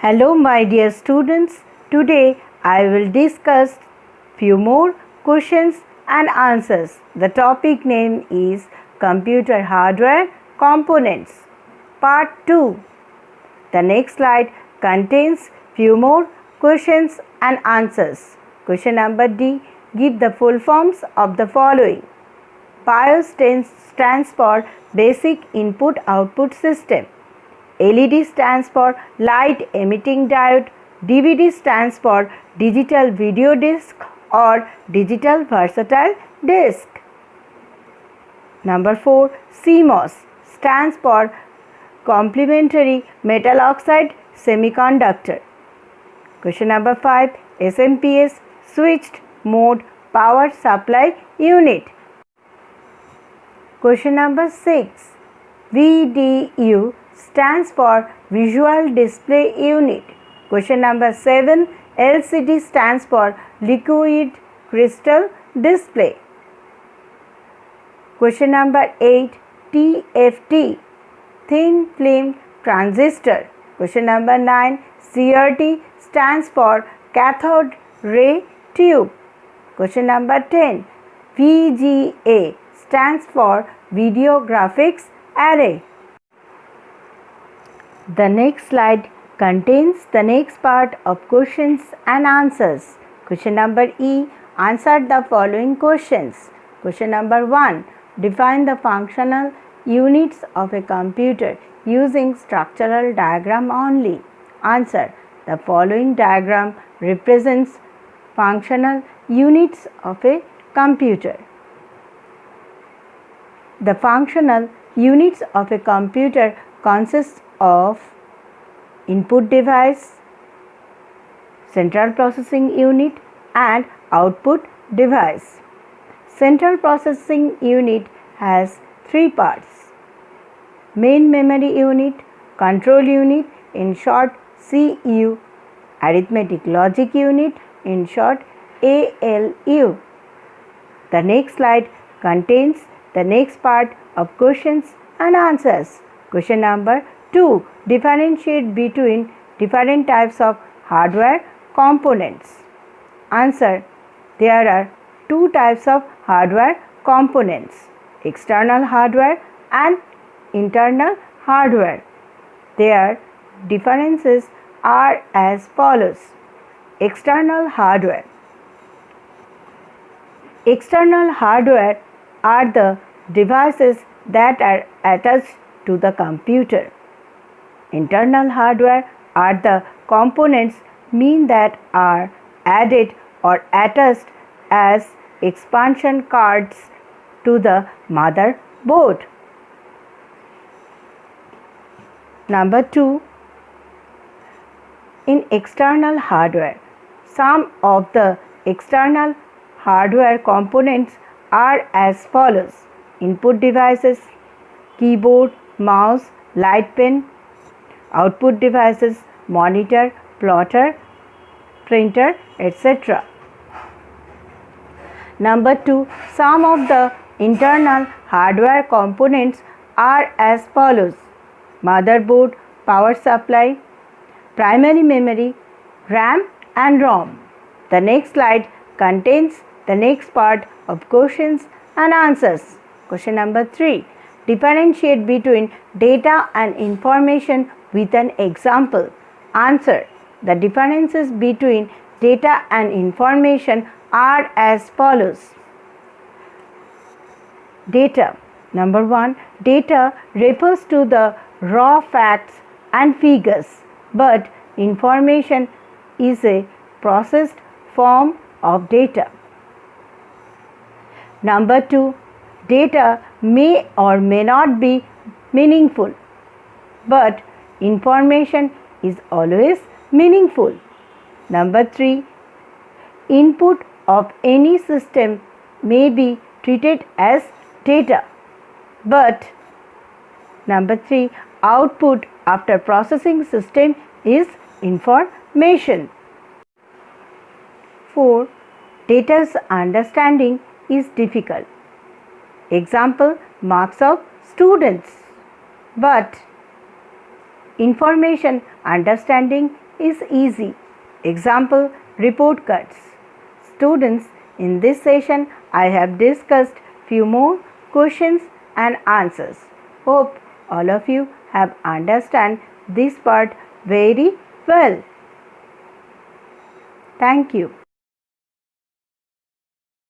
Hello my dear students, today I will discuss few more questions and answers. The topic name is Computer Hardware Components Part 2. The next slide contains few more questions and answers. Question number D. Give the full forms of the following. BIOS stands for Basic Input Output System. LED stands for Light Emitting Diode. DVD stands for Digital Video Disc or Digital Versatile Disc. Number 4. CMOS stands for Complementary Metal Oxide Semiconductor. Question number 5. SMPS Switched Mode Power Supply Unit. Question number 6. VDU stands for Visual Display Unit. Question number 7. LCD stands for Liquid Crystal Display. Question number 8. TFT Thin Film Transistor. Question number 9. CRT stands for Cathode Ray Tube. Question number 10. VGA stands for Video Graphics Array. The next slide contains the next part of questions and answers. Question number E. Answer the following questions. Question number 1. Define the functional units of a computer using structural diagram only. Answer. The following diagram represents functional units of a computer. The functional units of a computer consist of input device, central processing unit and output device. Central processing unit has three parts: main memory unit, control unit, in short CU, arithmetic logic unit, in short ALU. The next slide contains the next part of questions and answers. Question number 2. Differentiate between different types of hardware components. Answer. There are two types of hardware components: external hardware and internal hardware. Their differences are as follows. External hardware. External hardware are the devices that are attached to the computer. Internal hardware are the components that are added or attached as expansion cards to the motherboard. Number 2. In external hardware, some of the external hardware components are as follows: input devices, keyboard, mouse, light pen; output devices, monitor, plotter, printer, etc. Number 2. Some of the internal hardware components are as follows: motherboard, power supply, primary memory, RAM and ROM. The next slide contains the next part of questions and answers. Question number 3. Differentiate between data and information with an example. Answer. The differences between data and information are as follows. Data. Number 1. Data refers to the raw facts and figures, but information is a processed form of data. Number 2. Data may or may not be meaningful, but information is always meaningful. Number 3. Input of any system may be treated as data, but number 3. Output after processing system is information. 4. Data's understanding is difficult. Example, marks of students. But information understanding is easy. Example, report cards. Students, in this session I have discussed few more questions and answers. Hope all of you have understand this part very well. Thank you.